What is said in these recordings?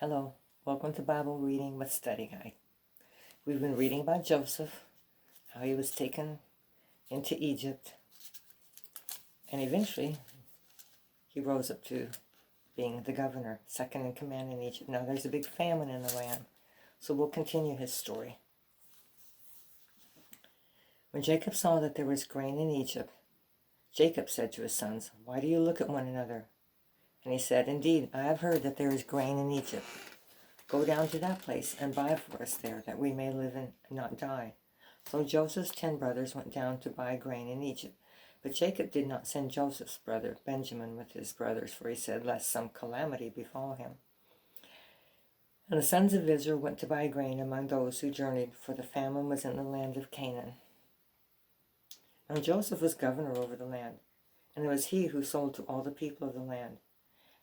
Hello, welcome to Bible Reading with Study Guide. We've been reading about Joseph, how he was taken into Egypt, and eventually he rose up to being the governor, second in command in Egypt. Now there's a big famine in the land, so we'll continue his story. When Jacob saw that there was grain in Egypt, Jacob said to his sons, "Why do you look at one another?" And he said, "Indeed, I have heard that there is grain in Egypt. Go down to that place and buy for us there, that we may live and not die." So Joseph's 10 brothers went down to buy grain in Egypt. But Jacob did not send Joseph's brother Benjamin with his brothers, for he said, lest some calamity befall him. And the sons of Israel went to buy grain among those who journeyed, for the famine was in the land of Canaan. Now Joseph was governor over the land, and it was he who sold to all the people of the land.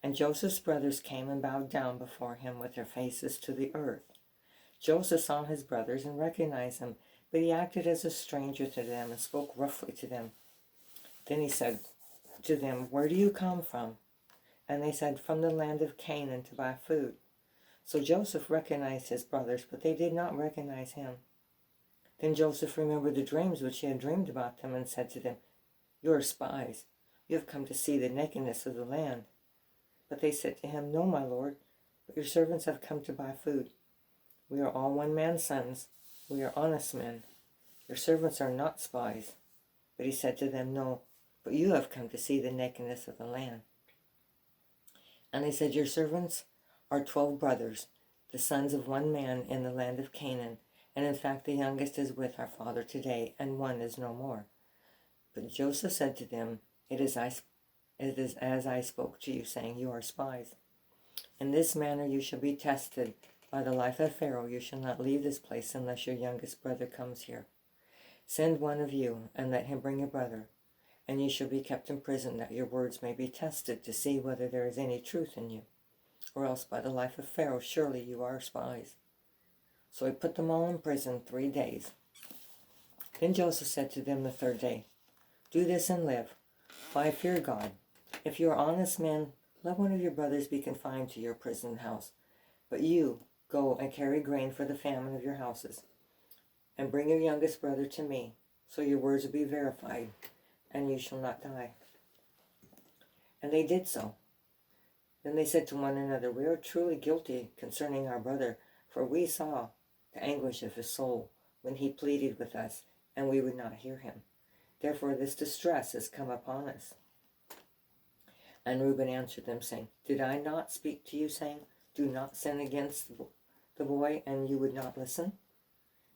And Joseph's brothers came and bowed down before him with their faces to the earth. Joseph saw his brothers and recognized them, but he acted as a stranger to them and spoke roughly to them. Then he said to them, "Where do you come from?" And they said, "From the land of Canaan to buy food." So Joseph recognized his brothers, but they did not recognize him. Then Joseph remembered the dreams which he had dreamed about them and said to them, "You are spies. You have come to see the nakedness of the land." But they said to him, "No, my lord, but your servants have come to buy food. We are all one man's sons. We are honest men. Your servants are not spies." But he said to them, "No, but you have come to see the nakedness of the land." And they said, "Your servants are 12 brothers, the sons of one man in the land of Canaan, and in fact the youngest is with our father today, and one is no more." But Joseph said to them, It is as I spoke to you, saying, "You are spies. In this manner you shall be tested. By the life of Pharaoh you shall not leave this place unless your youngest brother comes here. Send one of you, and let him bring your brother, and you shall be kept in prison, that your words may be tested, to see whether there is any truth in you. Or else by the life of Pharaoh surely you are spies." So he put them all in prison 3 days. Then Joseph said to them the 3rd day, "Do this and live, for I fear God. If you are honest men, let one of your brothers be confined to your prison house. But you go and carry grain for the famine of your houses, and bring your youngest brother to me, so your words will be verified, and you shall not die." And they did so. Then they said to one another, "We are truly guilty concerning our brother, for we saw the anguish of his soul when he pleaded with us, and we would not hear him. Therefore this distress has come upon us." And Reuben answered them, saying, "Did I not speak to you, saying, 'Do not sin against the boy,' and you would not listen?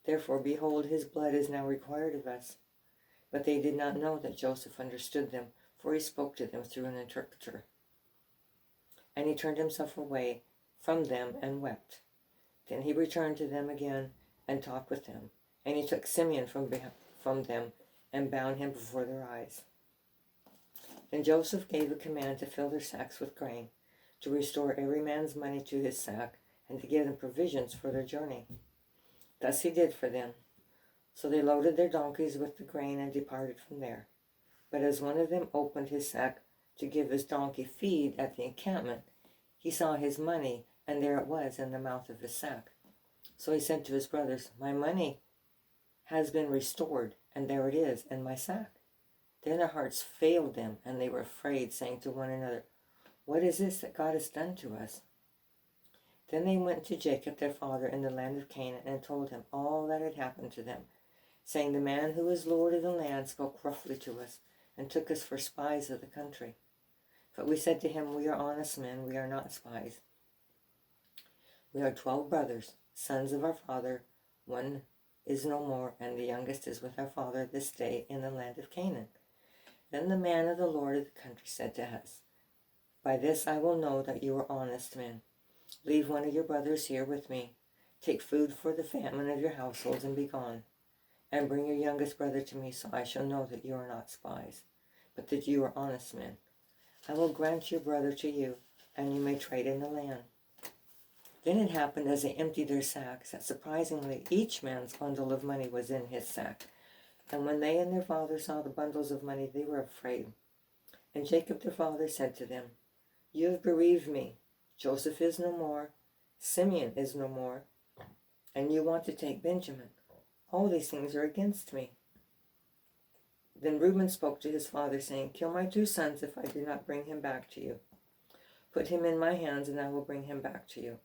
Therefore, behold, his blood is now required of us." But they did not know that Joseph understood them, for he spoke to them through an interpreter. And he turned himself away from them and wept. Then he returned to them again and talked with them. And he took Simeon from them and bound him before their eyes. Then Joseph gave a command to fill their sacks with grain, to restore every man's money to his sack, and to give them provisions for their journey. Thus he did for them. So they loaded their donkeys with the grain and departed from there. But as one of them opened his sack to give his donkey feed at the encampment, he saw his money, and there it was in the mouth of his sack. So he said to his brothers, "My money has been restored, and there it is in my sack." Then their hearts failed them, and they were afraid, saying to one another, "What is this that God has done to us?" Then they went to Jacob their father in the land of Canaan, and told him all that had happened to them, saying, "The man who is Lord of the land spoke roughly to us, and took us for spies of the country. But we said to him, 'We are honest men, we are not spies. We are 12 brothers, sons of our father. One is no more, and the youngest is with our father this day in the land of Canaan.' Then the man of the Lord of the country said to us, 'By this I will know that you are honest men. Leave one of your brothers here with me. Take food for the famine of your households and be gone. And bring your youngest brother to me, so I shall know that you are not spies, but that you are honest men. I will grant your brother to you, and you may trade in the land.' Then it happened, as they emptied their sacks, that surprisingly each man's bundle of money was in his sack. And when they and their father saw the bundles of money, they were afraid. And Jacob their father said to them, 'You have bereaved me. Joseph is no more. Simeon is no more, and you want to take Benjamin. All these things are against me. Then Reuben spoke to his father, saying, Kill my 2 sons if I do not bring him back to you. Put him in my hands, and I will bring him back to you.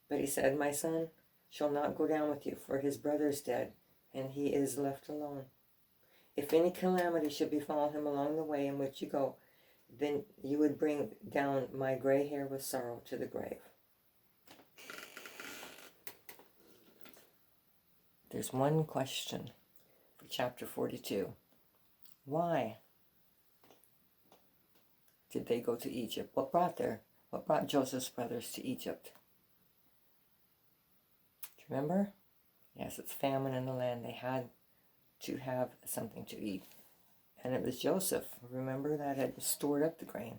But he said, My son shall not go down with you, for his brother is dead, and he is left alone. If any calamity should befall him along the way in which you go, then you would bring down my gray hair with sorrow to the grave. There's one question for chapter 42. Why did they go to Egypt? What brought Joseph's brothers to Egypt? Do you remember? Yes, it's famine in the land. They had to have something to eat. And it was Joseph, remember, that had stored up the grain.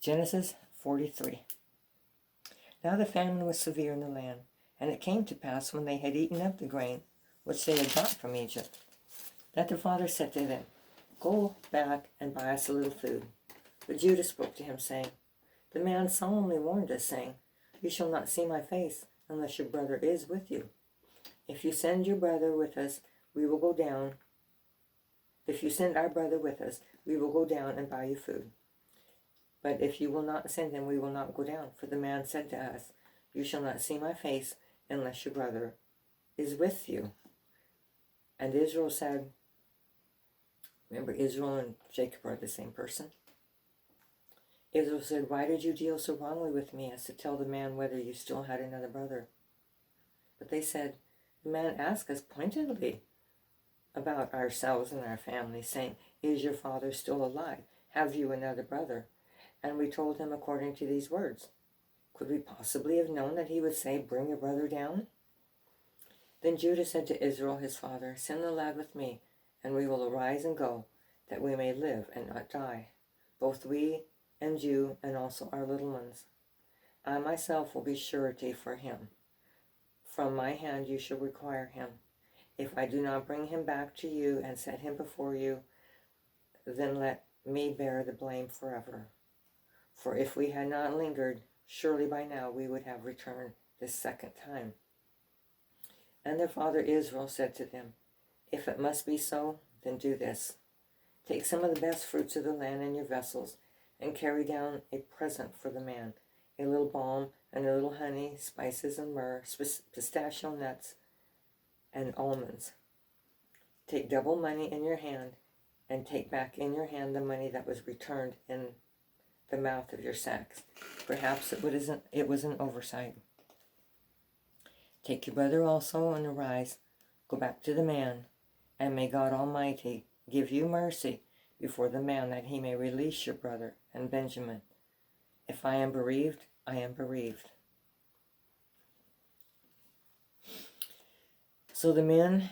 Genesis 43. Now the famine was severe in the land, and it came to pass when they had eaten up the grain which they had brought from Egypt, that their father said to them, Go back and buy us a little food. But Judah spoke to him, saying, The man solemnly warned us, saying, You shall not see my face unless your brother is with you. If you send your brother with us, we will go down. If you send our brother with us, we will go down and buy you food. But if you will not send him, we will not go down. For the man said to us, You shall not see my face unless your brother is with you. And Israel said, remember, Israel and Jacob are the same person. Israel said, Why did you deal so wrongly with me as to tell the man whether you still had another brother? But they said, The man asked us pointedly about ourselves and our family, saying, Is your father still alive? Have you another brother? And we told him according to these words. Could we possibly have known that he would say, Bring your brother down? Then Judah said to Israel his father, Send the lad with me, and we will arise and go, that we may live and not die, both we and you, and also our little ones. I myself will be surety for him. From my hand you shall require him. If I do not bring him back to you and set him before you, then let me bear the blame forever. For if we had not lingered, surely by now we would have returned this second time. And their father Israel said to them, If it must be so, then do this. Take some of the best fruits of the land in your vessels, and carry down a present for the man, a little balm and a little honey, spices and myrrh, pistachio nuts and almonds. Take double money in your hand, and take back in your hand the money that was returned in the mouth of your sacks. Perhaps it was an oversight. Take your brother also, and arise, go back to the man, and may God Almighty give you mercy before the man, that he may release your brother and Benjamin. If I am bereaved, I am bereaved. So the men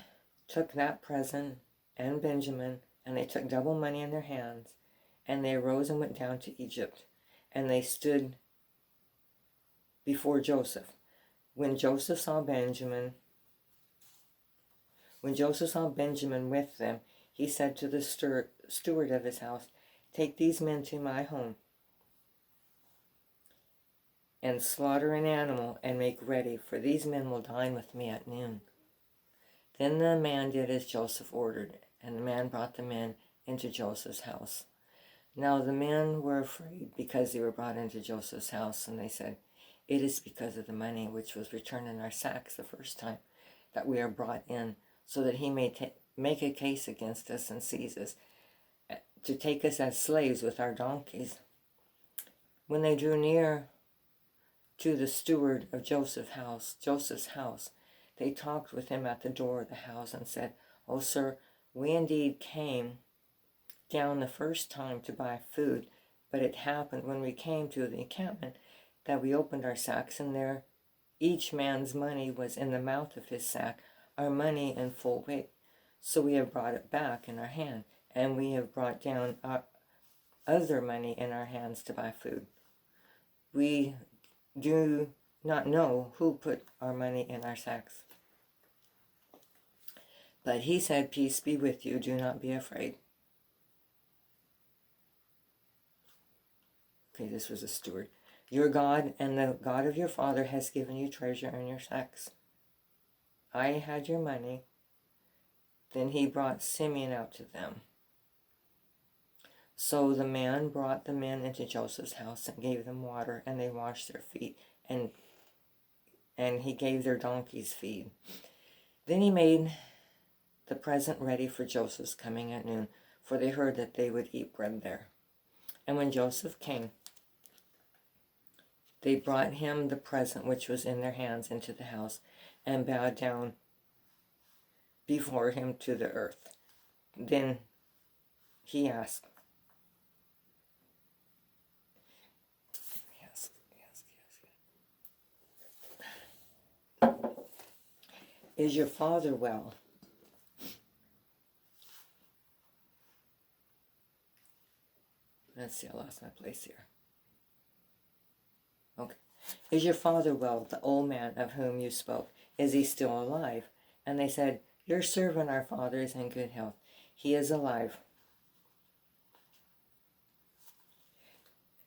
took that present and Benjamin, and they took double money in their hands, and they arose and went down to Egypt, and they stood before Joseph. When Joseph saw Benjamin with them, he said to the steward of his house, Take these men to my home, and slaughter an animal, and make ready, for these men will dine with me at noon. Then the man did as Joseph ordered, and the man brought the men into Joseph's house. Now the men were afraid because they were brought into Joseph's house, and they said, It is because of the money which was returned in our sacks the first time that we are brought in, so that he may make a case against us and seize us, to take us as slaves with our donkeys. When they drew near to the steward of Joseph's house, they talked with him at the door of the house and said, O sir, we indeed came down the first time to buy food, but it happened when we came to the encampment that we opened our sacks, and there each man's money was in the mouth of his sack, our money in full weight. So we have brought it back in our hand, and we have brought down our other money in our hands to buy food. We do not know who put our money in our sacks. But he said, Peace be with you, do not be afraid. Okay, this was a steward. Your God and the God of your father has given you treasure in your sacks. I had your money. Then he brought Simeon out to them. So the man brought the men into Joseph's house and gave them water, and they washed their feet, and he gave their donkeys feed. Then he made the present ready for Joseph's coming at noon, for they heard that they would eat bread there. And when Joseph came, they brought him the present which was in their hands into the house, and bowed down before him to the earth. Then he asked, Is your father well? Let's see, I lost my place here. Okay. Is your father well, the old man of whom you spoke? Is he still alive? And they said, Your servant, our father, is in good health. He is alive.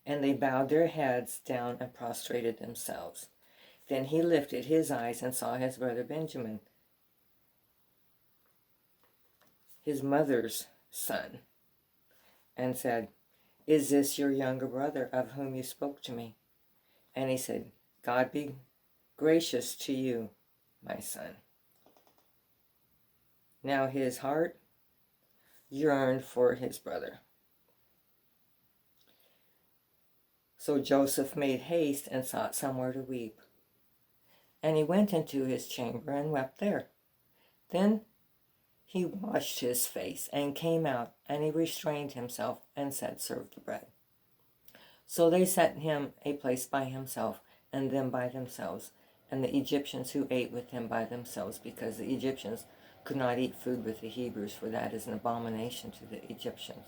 And they bowed their heads down and prostrated themselves. Then he lifted his eyes and saw his brother Benjamin, his mother's son, and said, Is this your younger brother of whom you spoke to me? And he said, God be gracious to you, my son. Now his heart yearned for his brother. So Joseph made haste and sought somewhere to weep. And he went into his chamber and wept there. Then he washed his face and came out, and he restrained himself and said, Serve the bread. So they set him a place by himself, and them by themselves, and the Egyptians who ate with him by themselves, because the Egyptians could not eat food with the Hebrews, for that is an abomination to the Egyptians.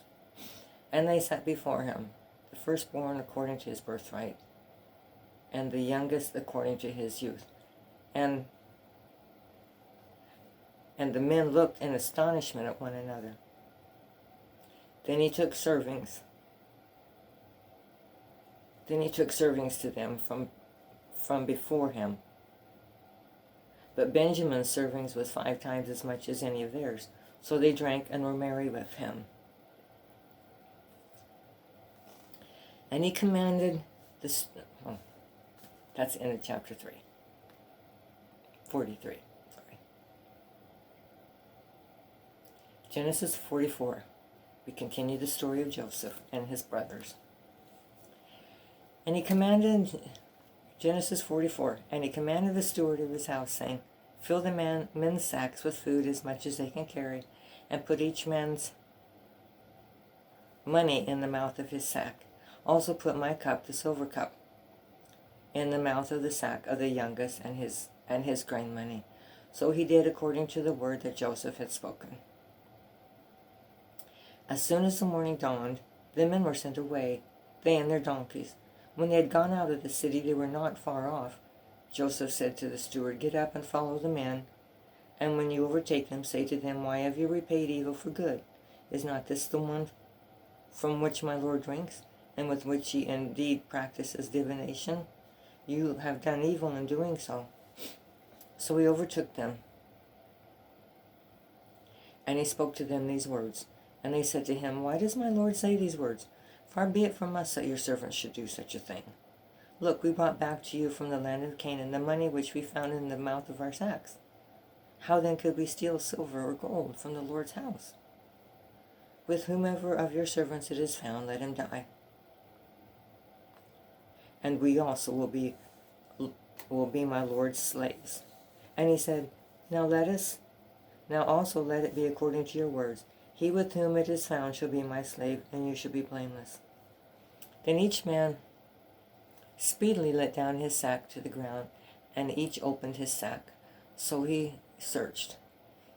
And they set before him the firstborn according to his birthright, and the youngest according to his youth. And the men looked in astonishment at one another. Then he took servings to them from before him. But Benjamin's servings was 5 times as much as any of theirs. So they drank and were merry with him. And he commanded this. Oh, that's the end of chapter 3. 43. Sorry. Genesis 44. We continue the story of Joseph and his brothers. And he commanded, Genesis 44, and he commanded the steward of his house, saying, Fill the men's sacks with food as much as they can carry, and put each man's money in the mouth of his sack. Also put my cup, the silver cup, in the mouth of the sack of the youngest and his grain money. So he did according to the word that Joseph had spoken. As soon as the morning dawned, the men were sent away, they and their donkeys. When they had gone out of the city, they were not far off. Joseph said to the steward, Get up and follow the men, and when you overtake them, say to them, Why have you repaid evil for good? Is not this the one from which my Lord drinks, and with which he indeed practices divination? You have done evil in doing so. So he overtook them, and he spoke to them these words. And they said to him, Why does my Lord say these words? Far be it from us that your servants should do such a thing. Look, we brought back to you from the land of Canaan the money which we found in the mouth of our sacks. How then could we steal silver or gold from the Lord's house? With whomever of your servants it is found, let him die. And we also will be my Lord's slaves. And he said, Now also let it be according to your words. He with whom it is found shall be my slave, and you shall be blameless. Then each man speedily let down his sack to the ground, and each opened his sack. So he searched.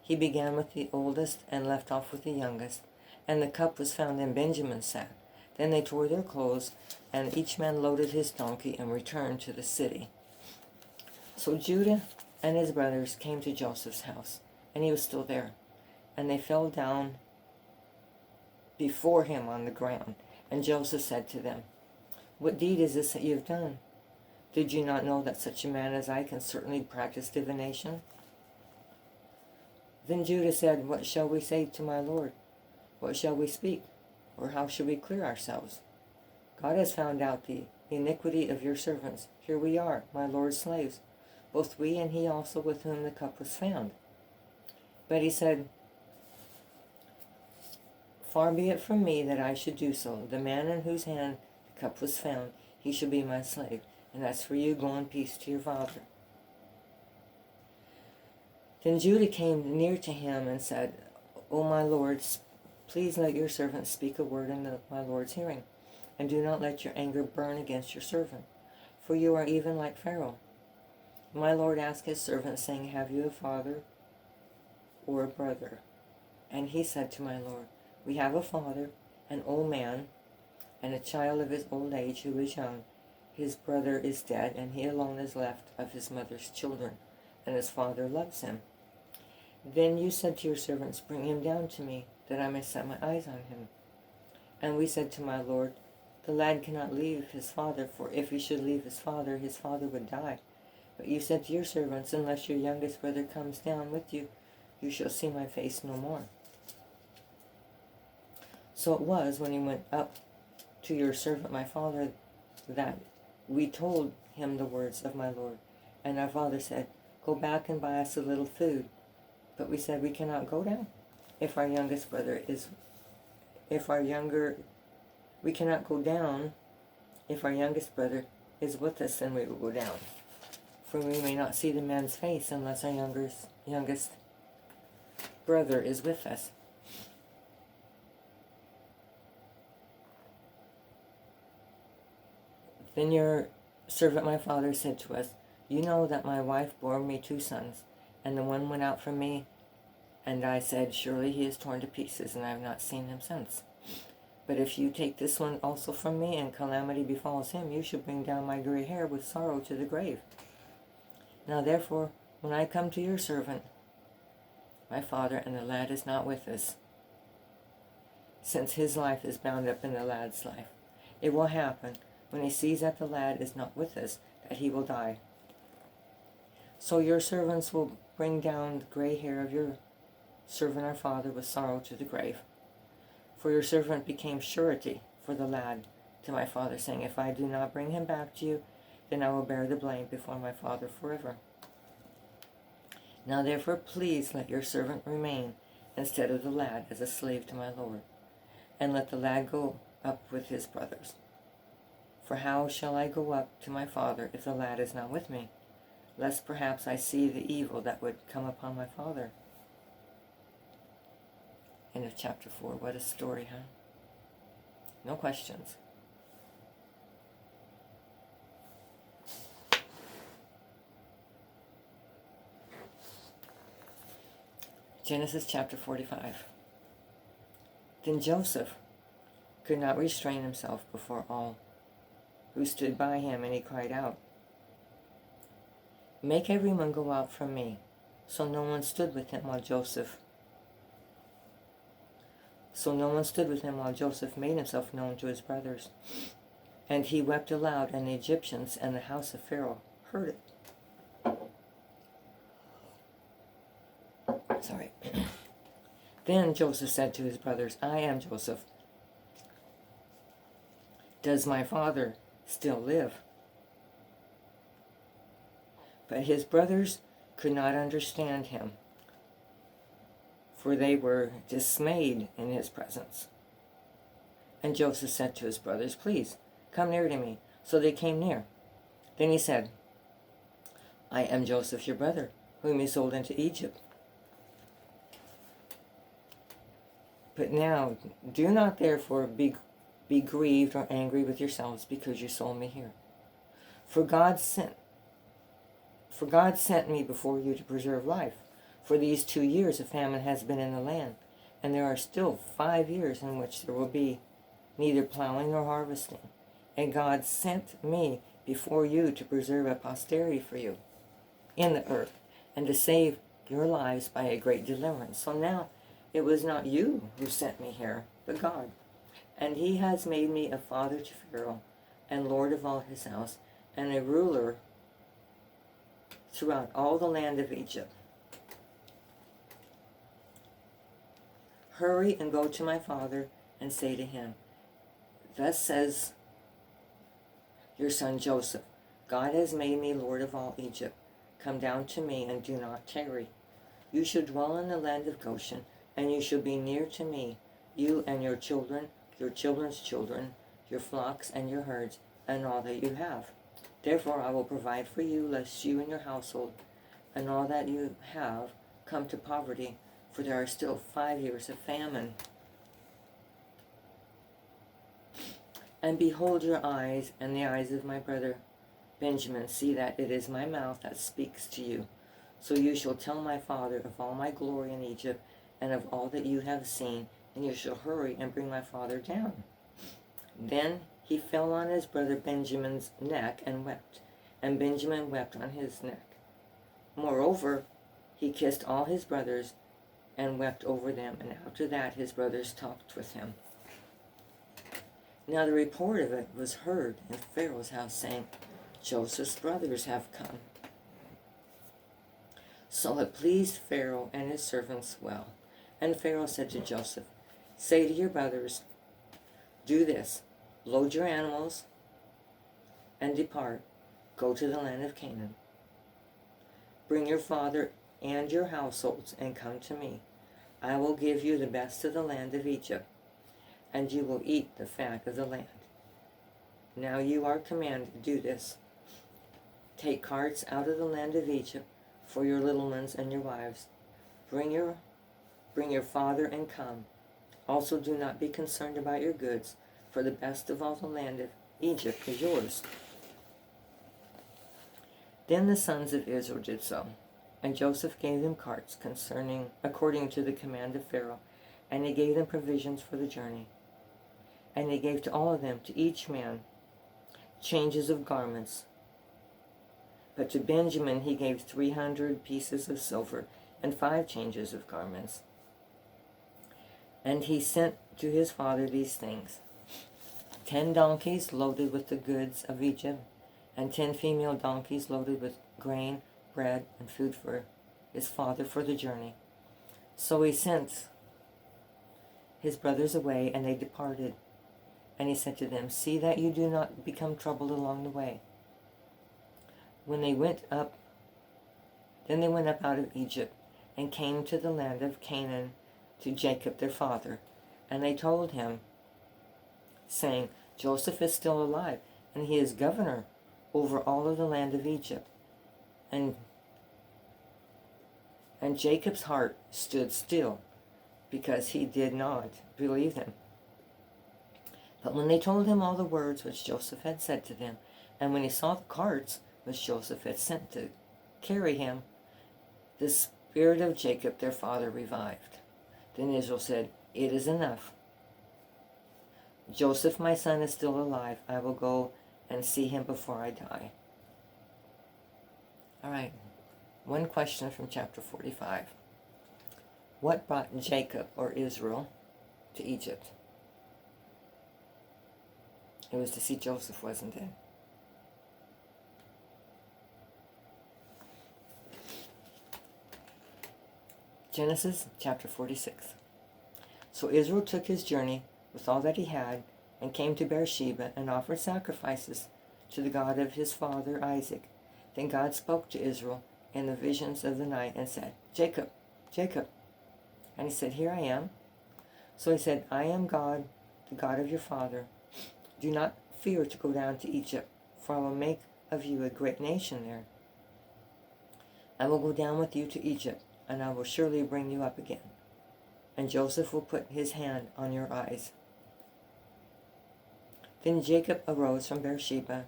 He began with the oldest and left off with the youngest, and the cup was found in Benjamin's sack. Then they tore their clothes, and each man loaded his donkey and returned to the city. So Judah and his brothers came to Joseph's house, and he was still there. And they fell down before him on the ground. And Joseph said to them, what deed is this that you have done? Did you not know that such a man as I can certainly practice divination? Then Judah said, what shall we say to my Lord? What shall we speak? Or how shall we clear ourselves? God has found out the iniquity of your servants. Here we are, my Lord's slaves, both we and he also with whom the cup was found. But he said, far be it from me that I should do so. The man in whose hand the cup was found, he shall be my slave. And as for you, go in peace to your father. Then Judah came near to him and said, O my Lord, please let your servant speak a word in my Lord's hearing, and do not let your anger burn against your servant, for you are even like Pharaoh. My Lord asked his servant, saying, have you a father or a brother? And he said to my Lord, we have a father, an old man, and a child of his old age who is young. His brother is dead, and he alone is left of his mother's children, and his father loves him. Then you said to your servants, bring him down to me, that I may set my eyes on him. And we said to my Lord, the lad cannot leave his father, for if he should leave his father would die. But you said to your servants, unless your youngest brother comes down with you, you shall see my face no more. So it was, when he went up to your servant my father, that we told him the words of my Lord. And our father said, go back and buy us a little food. But we said, we cannot go down. We cannot go down. If our youngest brother is with us, then we will go down. For we may not see the man's face unless our youngest brother is with us. Then your servant my father said to us, you know that my wife bore me 2 sons, and the one went out from me, and I said, surely he is torn to pieces, and I have not seen him since. But if you take this one also from me, and calamity befalls him, you shall bring down my gray hair with sorrow to the grave. Now therefore, when I come to your servant, my father, and the lad is not with us, since his life is bound up in the lad's life, it will happen, when he sees that the lad is not with us, that he will die. So your servants will bring down the gray hair of your servant our father with sorrow to the grave. For your servant became surety for the lad to my father, saying, if I do not bring him back to you, then I will bear the blame before my father forever. Now therefore please let your servant remain instead of the lad as a slave to my Lord, and let the lad go up with his brothers. For how shall I go up to my father if the lad is not with me, lest perhaps I see the evil that would come upon my father? End of chapter 4. What a story, huh? No questions. Genesis chapter 45. Then Joseph could not restrain himself before all who stood by him, and he cried out, make everyone go out from me. So no one stood with him while Joseph made himself known to his brothers. And he wept aloud, and the Egyptians and the house of Pharaoh heard it. Sorry. Then Joseph said to his brothers, I am Joseph. Does my father still live? But his brothers could not understand him, for they were dismayed in his presence. And Joseph said to his brothers, please, come near to me. So they came near. Then he said, I am Joseph your brother, whom you sold into Egypt. But now do not therefore be grieved or angry with yourselves because you sold me here. For God sent me before you to preserve life. For these 2 years a famine has been in the land, and there are still 5 years in which there will be neither plowing nor harvesting. And God sent me before you to preserve a posterity for you in the earth, and to save your lives by a great deliverance. So now it was not you who sent me here, but God. And he has made me a father to Pharaoh, and lord of all his house, and a ruler throughout all the land of Egypt. Hurry and go to my father and say to him, thus says your son Joseph, God has made me lord of all Egypt. Come down to me and do not tarry. You shall dwell in the land of Goshen, and you shall be near to me, you and your children, your children's children, your flocks and your herds, and all that you have. Therefore I will provide for you, lest you and your household and all that you have come to poverty, for there are still 5 years of famine. And behold, your eyes and the eyes of my brother Benjamin see that it is my mouth that speaks to you. So you shall tell my father of all my glory in Egypt, and of all that you have seen, and you shall hurry and bring my father down. Then he fell on his brother Benjamin's neck and wept, and Benjamin wept on his neck. Moreover, he kissed all his brothers and wept over them, and after that his brothers talked with him. Now the report of it was heard in Pharaoh's house, saying, Joseph's brothers have come. So it pleased Pharaoh and his servants well. And Pharaoh said to Joseph, say to your brothers, do this, load your animals and depart, go to the land of Canaan. Bring your father and your households and come to me. I will give you the best of the land of Egypt, and you will eat the fat of the land. Now you are commanded to do this. Take carts out of the land of Egypt for your little ones and your wives. Bring your father and come. Also do not be concerned about your goods, for the best of all the land of Egypt is yours. Then the sons of Israel did so, and Joseph gave them carts according to the command of Pharaoh, and he gave them provisions for the journey. And he gave to all of them, to each man, changes of garments. But to Benjamin he gave 300 pieces of silver and 5 changes of garments. And he sent to his father these things: 10 donkeys loaded with the goods of Egypt, and 10 female donkeys loaded with grain, bread, and food for his father for the journey. So he sent his brothers away, and they departed. And he said to them, see that you do not become troubled along the way. Then they went up out of Egypt, and came to the land of Canaan to Jacob their father. And they told him, saying, Joseph is still alive, and he is governor over all of the land of Egypt. And Jacob's heart stood still, because he did not believe them. But when they told him all the words which Joseph had said to them, and when he saw the carts which Joseph had sent to carry him, the spirit of Jacob their father revived. Then Israel said, it is enough. Joseph my son is still alive. I will go and see him before I die. All right, one question from chapter 45. What brought Jacob, or Israel, to Egypt? It was to see Joseph, wasn't it? Genesis chapter 46. So Israel took his journey with all that he had, and came to Beersheba, and offered sacrifices to the God of his father Isaac. Then God spoke to Israel in the visions of the night, and said, Jacob, Jacob. And he said, here I am. So he said, I am God, the God of your father. Do not fear to go down to Egypt, for I will make of you a great nation there. I will go down with you to Egypt, and I will surely bring you up again. And Joseph will put his hand on your eyes. Then Jacob arose from Beersheba,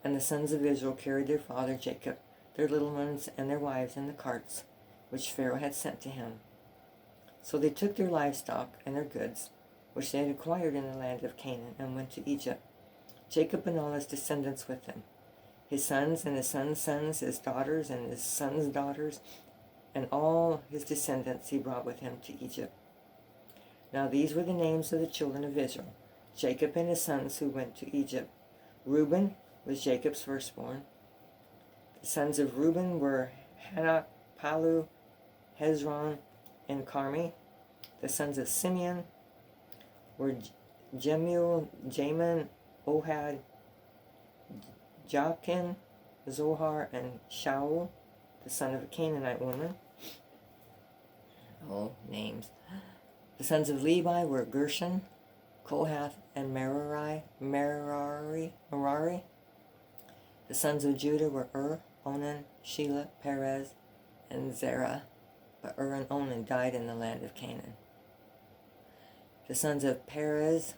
and the sons of Israel carried their father Jacob, their little ones and their wives in the carts, which Pharaoh had sent to him. So they took their livestock and their goods, which they had acquired in the land of Canaan, and went to Egypt, Jacob and all his descendants with them, his sons and his sons' sons, his daughters and his sons' daughters, and all his descendants he brought with him to Egypt. Now these were the names of the children of Israel, Jacob and his sons who went to Egypt, Reuben was Jacob's firstborn. The sons of Reuben were Hanok, Palu, Hezron, and Carmi. The sons of Simeon were Jemuel, Jamin, Ohad, Jachin, Zohar, and Shaul, the son of a Canaanite woman. Oh, names. The sons of Levi were Gershon, Kohath, and Merari. The sons of Judah were Onan, Shelah, Perez, and Zerah. But and Onan died in the land of Canaan. The sons of Perez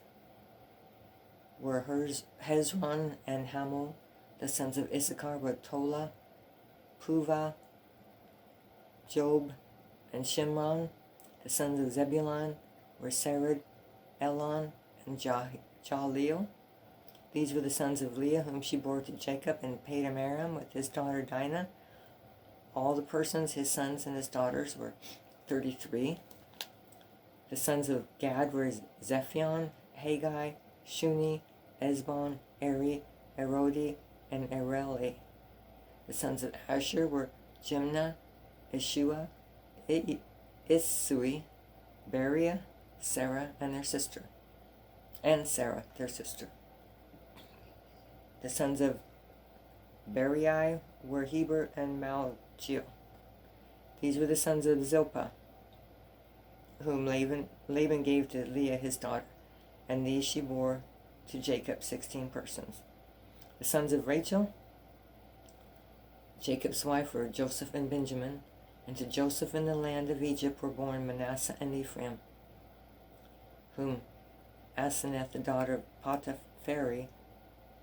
were Hezron and Hamul. The sons of Issachar were Tola, Puvah, Job, and Shimron. The sons of Zebulun were Sered, Elon, and Jaleel. These were the sons of Leah, whom she bore to Jacob in Padan Aram with his daughter Dinah. All the persons, his sons and his daughters, were 33. The sons of Gad were Zephion, Haggai, Shuni, Ezbon, Eri, Erodi, and Ereli. The sons of Asher were Jimnah, Ishua, Isui, Beriah, Sarah, and Sarah, their sister. The sons of Berai were Heber and Malchiel. These were the sons of Zilpah, whom Laban gave to Leah his daughter, and these she bore to Jacob 16 persons. The sons of Rachel, Jacob's wife, were Joseph and Benjamin, and to Joseph in the land of Egypt were born Manasseh and Ephraim, whom Asenath, the daughter of Potipharah,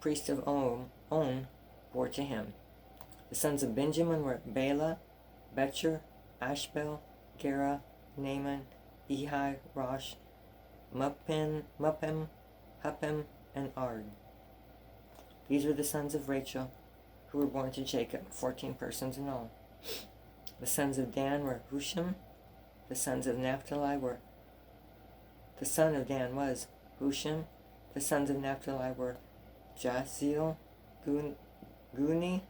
priest of On, bore to him. The sons of Benjamin were Bela, Becher, Ashbel, Gera, Naaman, Ehi, Rosh, Muppim, Huppim, and Ard. These were the sons of Rachel, who were born to Jacob, 14 persons in all. The sons of Dan were Hushim. The sons of Naphtali were... The son of Dan was Hushim. The sons of Naphtali were Jaziel, Guni,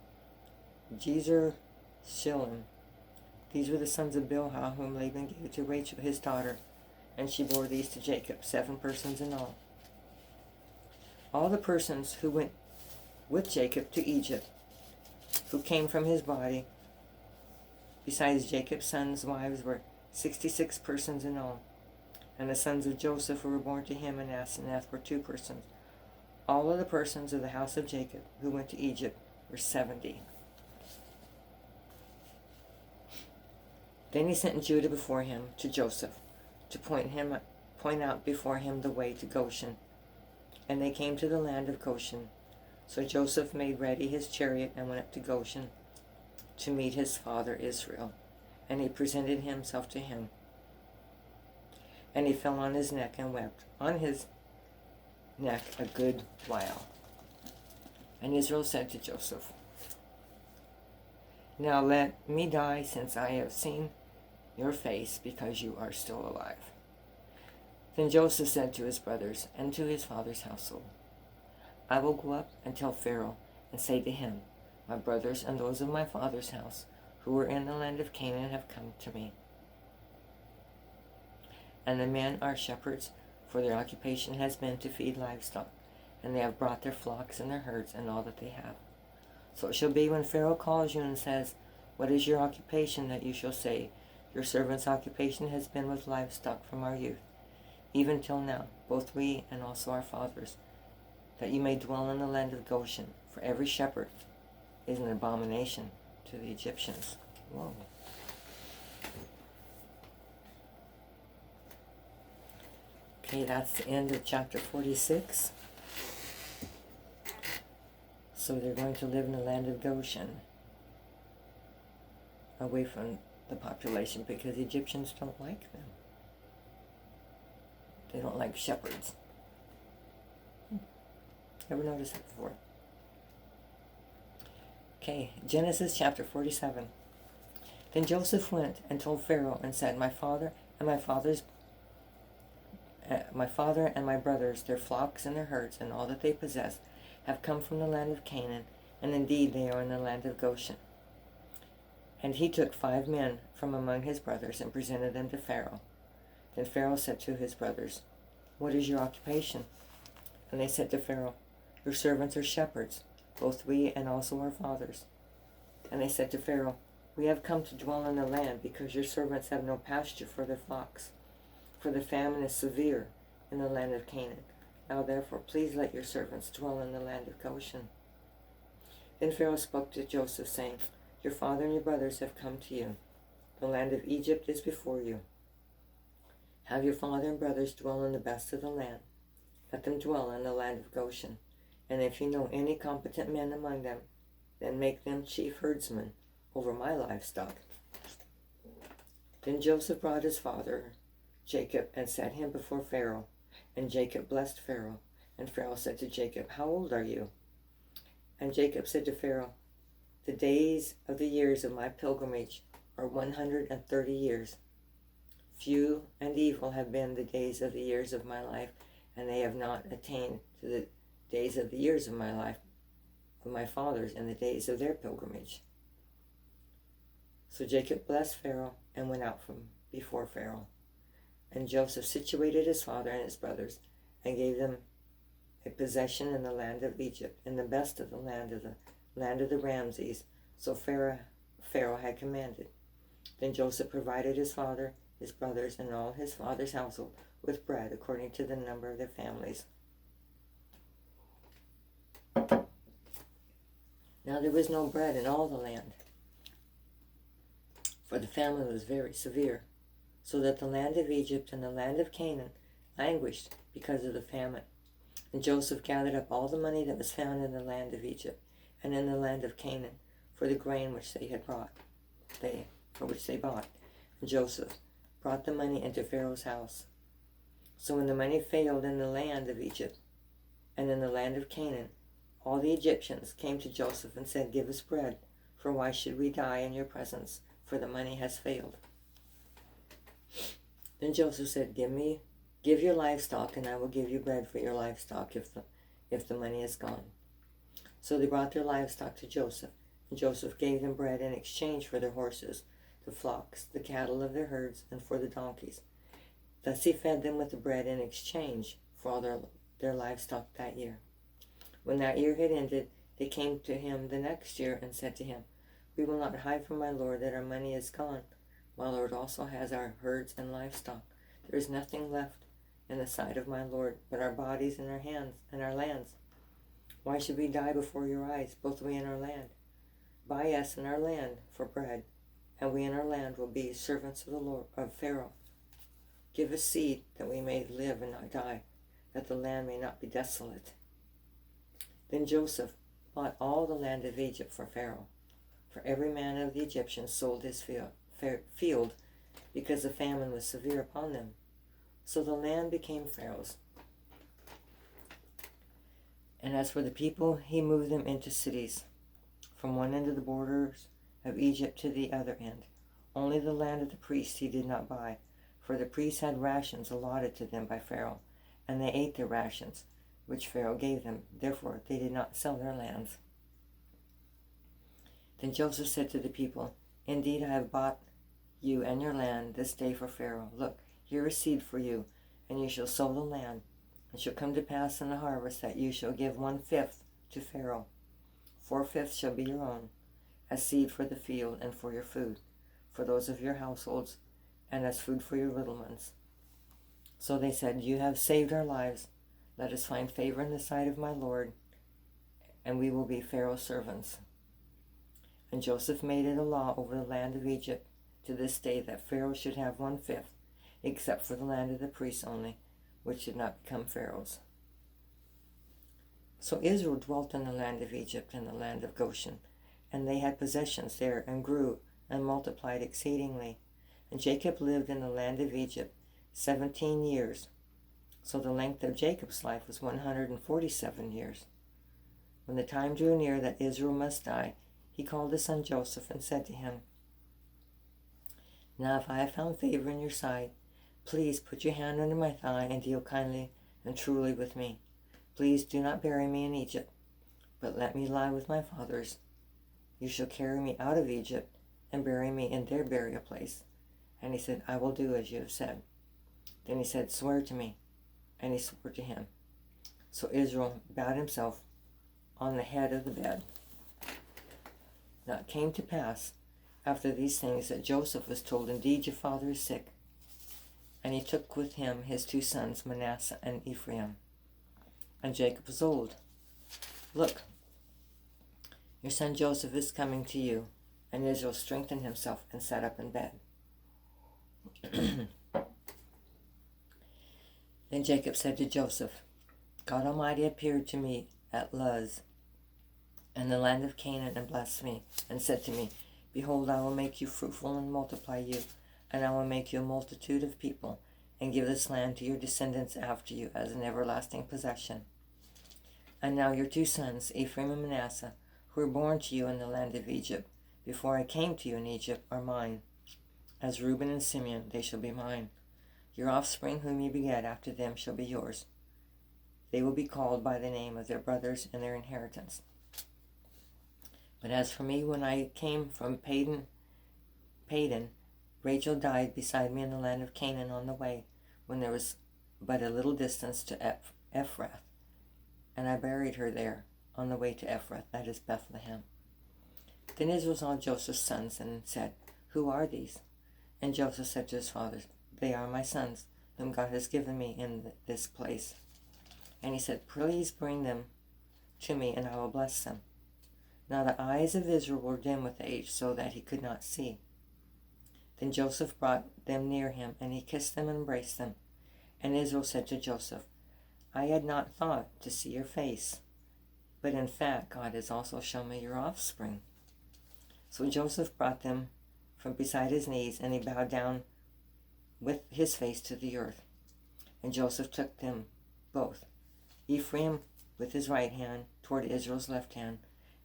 Jezer, Shillim. These were the sons of Bilhah, whom Laban gave to Rachel his daughter, and she bore these to Jacob, 7 persons in all. All the persons who went with Jacob to Egypt, who came from his body, besides Jacob's sons' wives, were 66 persons in all. And the sons of Joseph who were born to him in Asenath were 2 persons. All of the persons of the house of Jacob who went to Egypt were 70. Then he sent Judah before him to Joseph, to point out before him the way to Goshen. And they came to the land of Goshen. So Joseph made ready his chariot and went up to Goshen to meet his father Israel. And he presented himself to him. And he fell on his neck and wept on his neck a good while. And Israel said to Joseph, "Now let me die, since I have seen your face, because you are still alive." Then Joseph said to his brothers and to his father's household, "I will go up and tell Pharaoh and say to him, my brothers and those of my father's house who were in the land of Canaan have come to me. And the men are shepherds, for their occupation has been to feed livestock, and they have brought their flocks and their herds and all that they have. So it shall be when Pharaoh calls you and says, 'What is your occupation?' that you shall say, 'Your servant's occupation has been with livestock from our youth, even till now, both we and also our fathers, that you may dwell in the land of Goshen, for every shepherd is an abomination to the Egyptians." Whoa. Okay, that's the end of chapter 46. So they're going to live in the land of Goshen, away from the population, because the Egyptians don't like them. They don't like shepherds. Ever noticed that before? Okay, Genesis chapter 47. Then Joseph went and told Pharaoh and said, my father and my brothers, their flocks and their herds, and all that they possess, have come from the land of Canaan, and indeed they are in the land of Goshen. And he took 5 men from among his brothers and presented them to Pharaoh. Then Pharaoh said to his brothers, "What is your occupation?" And they said to Pharaoh, "Your servants are shepherds, both we and also our fathers." And they said to Pharaoh, "We have come to dwell in the land, because your servants have no pasture for their flocks, for the famine is severe in the land of Canaan. Now therefore please let your servants dwell in the land of Goshen." Then Pharaoh spoke to Joseph, saying, "Your father and your brothers have come to you. The land of Egypt is before you. Have your father and brothers dwell in the best of the land. Let them dwell in the land of Goshen. And if you know any competent men among them, then make them chief herdsmen over my livestock." Then Joseph brought his father Jacob and set him before Pharaoh. And Jacob blessed Pharaoh. And Pharaoh said to Jacob, "How old are you?" And Jacob said to Pharaoh, "The days of the years of my pilgrimage are 130 years. Few and evil have been the days of the years of my life, and they have not attained to the days of the years of my life of my fathers in the days of their pilgrimage." So Jacob blessed Pharaoh and went out from before Pharaoh. And Joseph situated his father and his brothers and gave them a possession in the land of Egypt, in the best of the land of the Ramses. So Pharaoh had commanded. Then Joseph provided his father, his brothers, and all his father's household with bread according to the number of their families. Now there was no bread in all the land, for the famine was very severe, so that the land of Egypt and the land of Canaan languished because of the famine. And Joseph gathered up all the money that was found in the land of Egypt and in the land of Canaan for the grain which they had bought. And Joseph brought the money into Pharaoh's house. So when the money failed in the land of Egypt and in the land of Canaan, all the Egyptians came to Joseph and said, "Give us bread, for why should we die in your presence? For the money has failed." Then Joseph said, Give your livestock, and I will give you bread for your livestock if the money is gone." So they brought their livestock to Joseph, and Joseph gave them bread in exchange for their horses, the flocks, the cattle of their herds, and for the donkeys. Thus he fed them with the bread in exchange for all their livestock that year. When that year had ended, they came to him the next year and said to him, "We will not hide from my lord that our money is gone. My lord also has our herds and livestock. There is nothing left in the sight of my lord but our bodies and our hands and our lands. Why should we die before your eyes, both we and our land? Buy us and our land for bread, and we and our land will be servants of the Lord of Pharaoh. Give us seed that we may live and not die, that the land may not be desolate." Then Joseph bought all the land of Egypt for Pharaoh, for every man of the Egyptians sold his field because the famine was severe upon them. So the land became Pharaoh's. And as for the people, he moved them into cities, from one end of the borders of Egypt to the other end. Only the land of the priests he did not buy, for the priests had rations allotted to them by Pharaoh, and they ate their rations, which Pharaoh gave them. Therefore they did not sell their lands. Then Joseph said to the people, "Indeed, I have bought you and your land this day for Pharaoh. Look, here is seed for you, and you shall sow the land. It shall come to pass in the harvest that you shall give 1/5 to Pharaoh. 4/5 shall be your own, as seed for the field and for your food, for those of your households, and as food for your little ones." So they said, "You have saved our lives. Let us find favor in the sight of my Lord, and we will be Pharaoh's servants." And Joseph made it a law over the land of Egypt to this day that Pharaoh should have 1/5, except for the land of the priests only, which did not become Pharaoh's. So Israel dwelt in the land of Egypt and the land of Goshen, and they had possessions there, and grew and multiplied exceedingly. And Jacob lived in the land of Egypt 17 years. So the length of Jacob's life was 147 years. When the time drew near that Israel must die, he called his son Joseph and said to him, "Now if I have found favor in your sight, please put your hand under my thigh and deal kindly and truly with me. Please do not bury me in Egypt, but let me lie with my fathers. You shall carry me out of Egypt and bury me in their burial place. And he said, I will do as you have said. Then he said, swear to me. And he swore to him. So Israel bowed himself on the head of the bed. Now it came to pass after these things that Joseph was told, indeed your father is sick. And he took with him his 2 sons, Manasseh and Ephraim. And Jacob was old. Look, your son Joseph is coming to you. And Israel strengthened himself and sat up in bed. Then Jacob said to Joseph, God Almighty appeared to me at Luz in the land of Canaan and blessed me, and said to me, behold, I will make you fruitful and multiply you, and I will make you a multitude of people, and give this land to your descendants after you as an everlasting possession. And now your 2 sons, Ephraim and Manasseh, who were born to you in the land of Egypt, before I came to you in Egypt, are mine. As Reuben and Simeon, they shall be mine. Your offspring whom you beget after them shall be yours. They will be called by the name of their brothers and their inheritance. But as for me, when I came from Padan, Rachel died beside me in the land of Canaan on the way, when there was but a little distance to Ephrath, and I buried her there on the way to Ephrath, that is Bethlehem. Then Israel saw Joseph's sons and said, who are these? And Joseph said to his fathers, they are my sons, whom God has given me in this place. And he said, please bring them to me, and I will bless them. Now the eyes of Israel were dim with age, so that he could not see. Then Joseph brought them near him, and he kissed them and embraced them. And Israel said to Joseph, I had not thought to see your face, but in fact God has also shown me your offspring. So Joseph brought them from beside his knees, and he bowed down with his face to the earth. And Joseph took them both, Ephraim with his right hand toward Israel's left hand,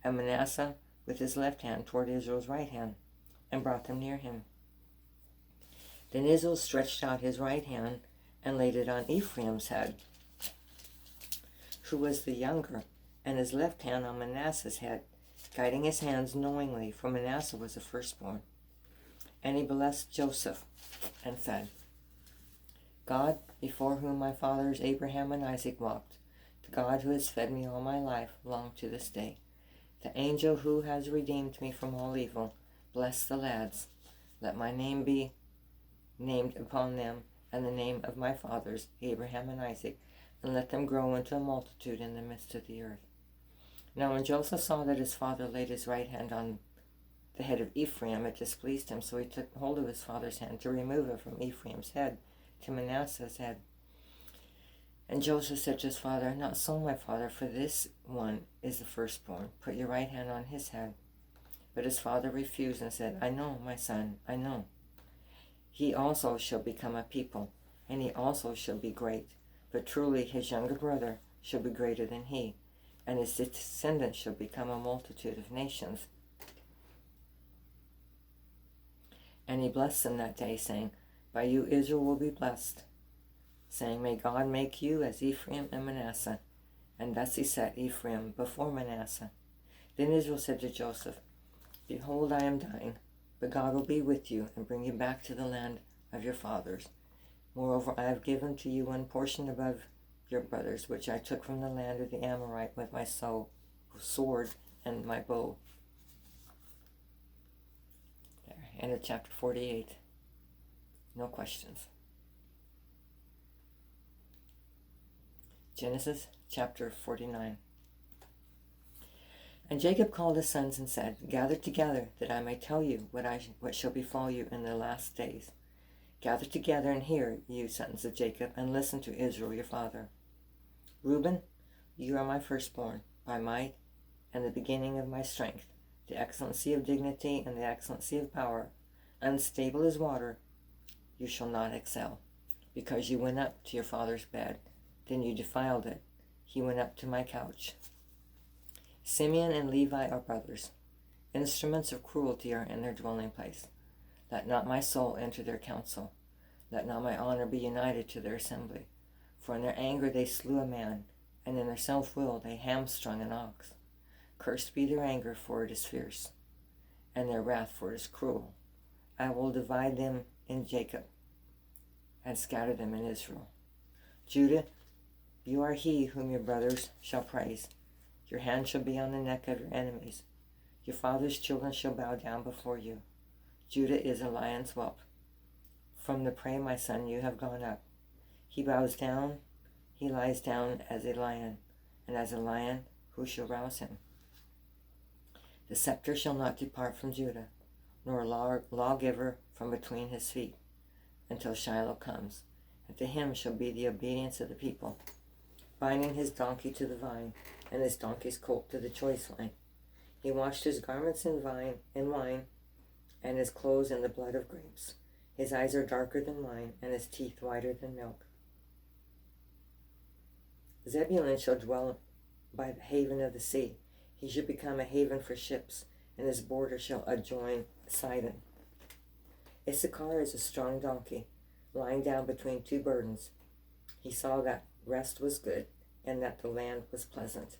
and Manasseh with his left hand toward Israel's right hand, and brought them near him. Then Israel stretched out his right hand and laid it on Ephraim's head, who was the younger, and his left hand on Manasseh's head, guiding his hands knowingly, for Manasseh was the firstborn. And he blessed Joseph and said, God, before whom my fathers Abraham and Isaac walked, the God who has fed me all my life long to this day, the angel who has redeemed me from all evil, bless the lads. Let my name be named upon them, and the name of my fathers Abraham and Isaac, and let them grow into a multitude in the midst of the earth. Now when Joseph saw that his father laid his right hand on the head of Ephraim, it displeased him, so he took hold of his father's hand to remove it from Ephraim's head to Manasseh's head. And Joseph said to his father, not so, my father, for this one is the firstborn. Put your right hand on his head. But his father refused and said, I know, my son, I know. He also shall become a people, and he also shall be great. But truly his younger brother shall be greater than he, and his descendants shall become a multitude of nations. And he blessed them that day, saying, by you Israel will be blessed, saying, may God make you as Ephraim and Manasseh. And thus he set Ephraim before Manasseh. Then Israel said to Joseph, behold, I am dying, but God will be with you and bring you back to the land of your fathers. Moreover, I have given to you one portion above your brothers, which I took from the land of the Amorite with my sword and my bow. There, end of chapter 48. No questions. Genesis chapter 49. And Jacob called his sons and said, gather together, that I may tell you what shall befall you in the last days. Gather together and hear, you sons of Jacob, and listen to Israel your father. Reuben, you are my firstborn, by might and the beginning of my strength, the excellency of dignity and the excellency of power. Unstable as water, you shall not excel, because you went up to your father's bed, then you defiled it. He went up to my couch. Simeon and Levi are brothers. Instruments of cruelty are in their dwelling place. Let not my soul enter their council. Let not my honor be united to their assembly. For in their anger they slew a man, and in their self-will they hamstrung an ox. Cursed be their anger, for it is fierce, and their wrath, for it is cruel. I will divide them in Jacob, and scatter them in Israel. Judah, you are he whom your brothers shall praise. Your hand shall be on the neck of your enemies. Your father's children shall bow down before you. Judah is a lion's whelp. From the prey, my son, you have gone up. He bows down, he lies down as a lion, and as a lion, who shall rouse him? The scepter shall not depart from Judah, nor a lawgiver from between his feet, until Shiloh comes, and to him shall be the obedience of the people, binding his donkey to the vine, and his donkey's colt to the choice wine. He washed his garments in wine, and his clothes in the blood of grapes. His eyes are darker than wine, and his teeth whiter than milk. Zebulun shall dwell by the haven of the sea. He shall become a haven for ships, and his border shall adjoin Sidon. Issachar is a strong donkey, lying down between two burdens. He saw that rest was good, and that the land was pleasant.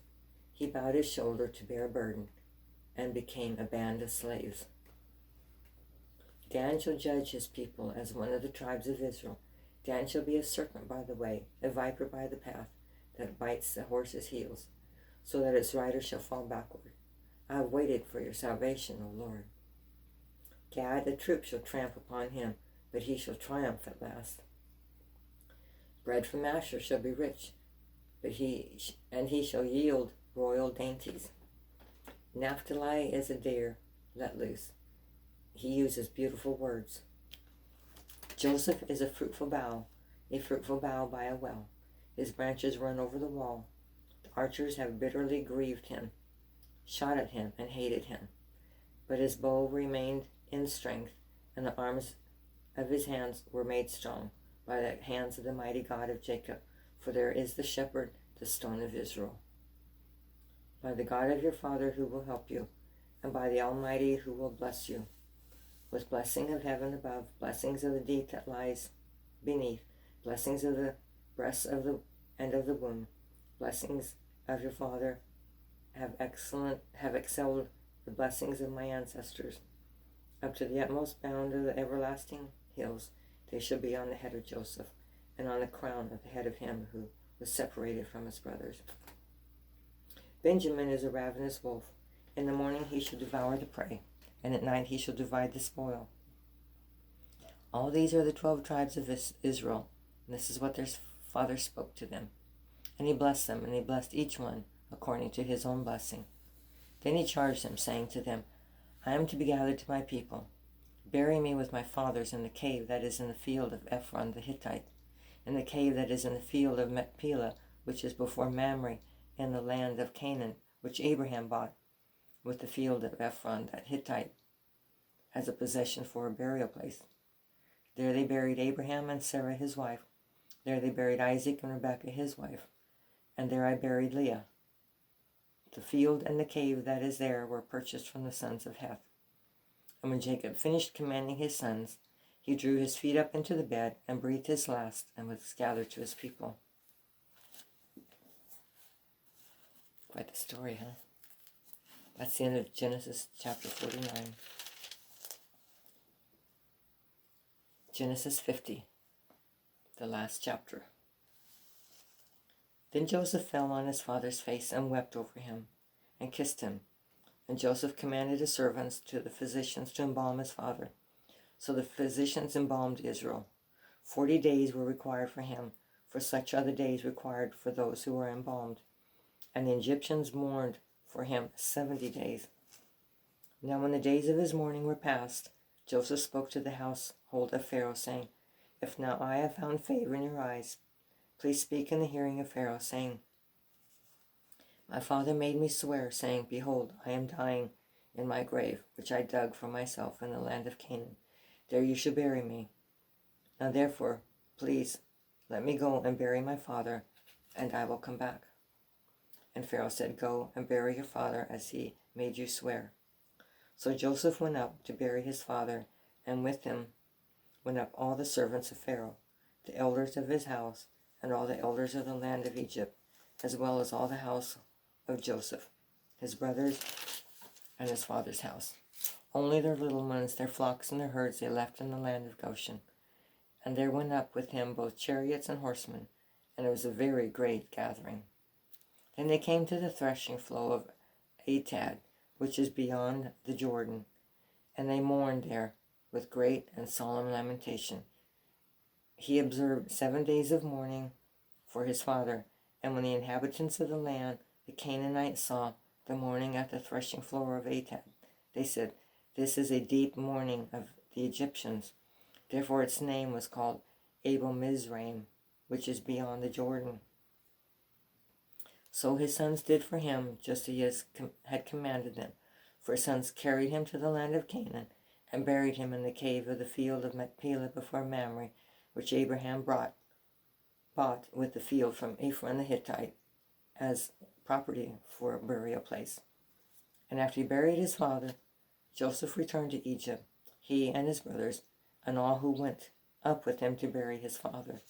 He bowed his shoulder to bear a burden, and became a band of slaves. Dan shall judge his people as one of the tribes of Israel. Dan shall be a serpent by the way, a viper by the path, that bites the horse's heels, so that its rider shall fall backward. I have waited for your salvation, O Lord. Gad, a troop shall tramp upon him, but he shall triumph at last. Bread from Asher shall be rich, but he shall yield royal dainties. Naphtali is a deer let loose. He uses beautiful words. Joseph is a fruitful bough by a well. His branches run over the wall. The archers have bitterly grieved him, shot at him, and hated him. But his bow remained in strength, and the arms of his hands were made strong by the hands of the mighty God of Jacob. For there is the shepherd, the stone of Israel. By the God of your father who will help you, and by the Almighty who will bless you, with blessing of heaven above, blessings of the deep that lies beneath, blessings of the breasts of the and of the womb, blessings of your father have excelled the blessings of my ancestors. Up to the utmost bound of the everlasting hills, they shall be on the head of Joseph, and on the crown of the head of him who was separated from his brothers. Benjamin is a ravenous wolf. In the morning he shall devour the prey, and at night he shall divide the spoil. All these are the 12 tribes of Israel, and this is what their father spoke to them. And he blessed them, and he blessed each one according to his own blessing. Then he charged them, saying to them, I am to be gathered to my people. Bury me with my fathers in the cave that is in the field of Ephron the Hittite, in the cave that is in the field of Machpelah, which is before Mamre, in the land of Canaan, which Abraham bought with the field of Ephron that Hittite as a possession for a burial place. There they buried Abraham and Sarah his wife. There they buried Isaac and Rebekah his wife. And there I buried Leah. The field and the cave that is there were purchased from the sons of Heth. And when Jacob finished commanding his sons, he drew his feet up into the bed and breathed his last and was gathered to his people. Quite the story, huh? That's the end of Genesis chapter 49. Genesis 50, the last chapter. Then Joseph fell on his father's face and wept over him and kissed him. And Joseph commanded his servants to the physicians to embalm his father. So the physicians embalmed Israel. 40 days were required for him, for such are the days required for those who are embalmed. And the Egyptians mourned for him 70 days. Now when the days of his mourning were past, Joseph spoke to the household of Pharaoh, saying, If now I have found favor in your eyes, please speak in the hearing of Pharaoh, saying, My father made me swear, saying, Behold, I am dying in my grave, which I dug for myself in the land of Canaan. There you shall bury me. Now therefore, please, let me go and bury my father, and I will come back. And Pharaoh said, Go and bury your father as he made you swear. So Joseph went up to bury his father, and with him went up all the servants of Pharaoh, the elders of his house, and all the elders of the land of Egypt, as well as all the house of Joseph, his brothers, and his father's house. Only their little ones, their flocks and their herds they left in the land of Goshen. And there went up with him both chariots and horsemen, and it was a very great gathering. Then they came to the threshing floor of Atad, which is beyond the Jordan, and they mourned there with great and solemn lamentation. He observed 7 days of mourning for his father, and when the inhabitants of the land, the Canaanites, saw the mourning at the threshing floor of Atad, they said, "This is a deep mourning of the Egyptians." Therefore its name was called Abel Mizraim, which is beyond the Jordan. So his sons did for him just as he had commanded them. For his sons carried him to the land of Canaan, and buried him in the cave of the field of Machpelah before Mamre, which Abraham bought with the field from Ephron the Hittite as property for a burial place. And after he buried his father, Joseph returned to Egypt, he and his brothers, and all who went up with him to bury his father.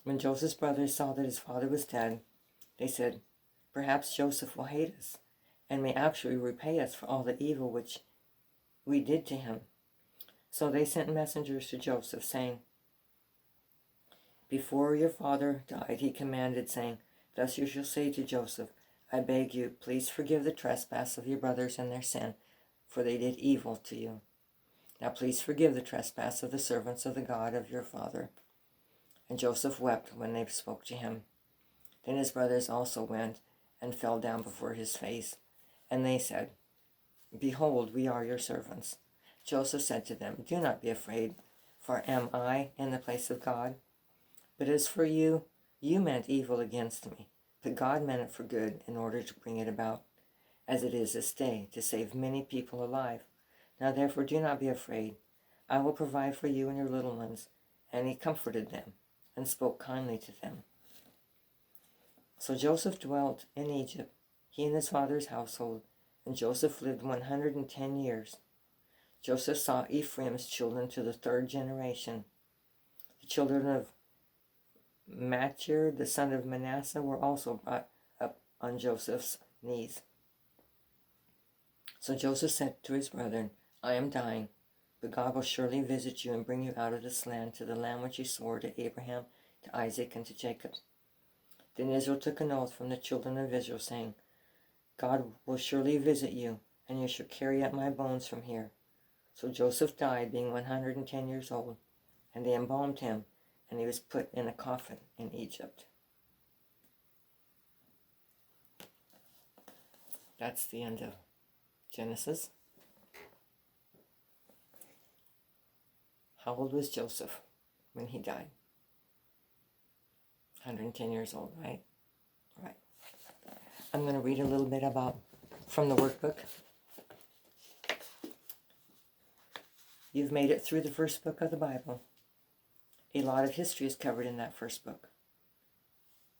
When Joseph's brothers saw that his father was dead, they said, "Perhaps Joseph will hate us, and may actually repay us for all the evil which we did to him." So they sent messengers to Joseph, saying, "Before your father died, he commanded, saying, 'Thus you shall say to Joseph, I beg you, please forgive the trespass of your brothers and their sin, for they did evil to you. Now please forgive the trespass of the servants of the God of your father.' And Joseph wept when they spoke to him. Then his brothers also went and fell down before his face. And they said, 'Behold, we are your servants.' Joseph said to them, 'Do not be afraid, for am I in the place of God? But as for you, you meant evil against me, but God meant it for good, in order to bring it about, as it is this day, to save many people alive. Now therefore do not be afraid. I will provide for you and your little ones.' And he comforted them, and spoke kindly to them. So Joseph dwelt in Egypt, he and his father's household, and Joseph lived 110 years. Joseph saw Ephraim's children to the 3rd generation. The children of Machir, the son of Manasseh, were also brought up on Joseph's knees. So Joseph said to his brethren, 'I am dying, but God will surely visit you and bring you out of this land to the land which he swore to Abraham, to Isaac, and to Jacob.' Then Israel took an oath from the children of Israel, saying, 'God will surely visit you, and you shall carry up my bones from here.' So Joseph died, being 110 years old, and they embalmed him, and he was put in a coffin in Egypt." That's the end of Genesis. How old was Joseph when he died? 110 years old, right? Right. I'm going to read a little bit from the workbook. You've made it through the first book of the Bible. A lot of history is covered in that first book.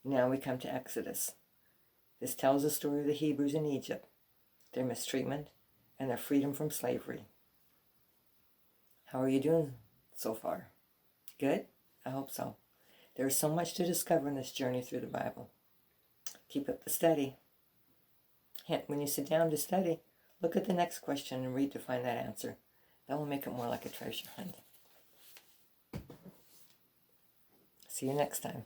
Now we come to Exodus. This tells the story of the Hebrews in Egypt, their mistreatment, and their freedom from slavery. How are you doing so far? Good? I hope so. There is so much to discover in this journey through the Bible. Keep up the study. Hint, when you sit down to study, look at the next question and read to find that answer. That will make it more like a treasure hunt. See you next time.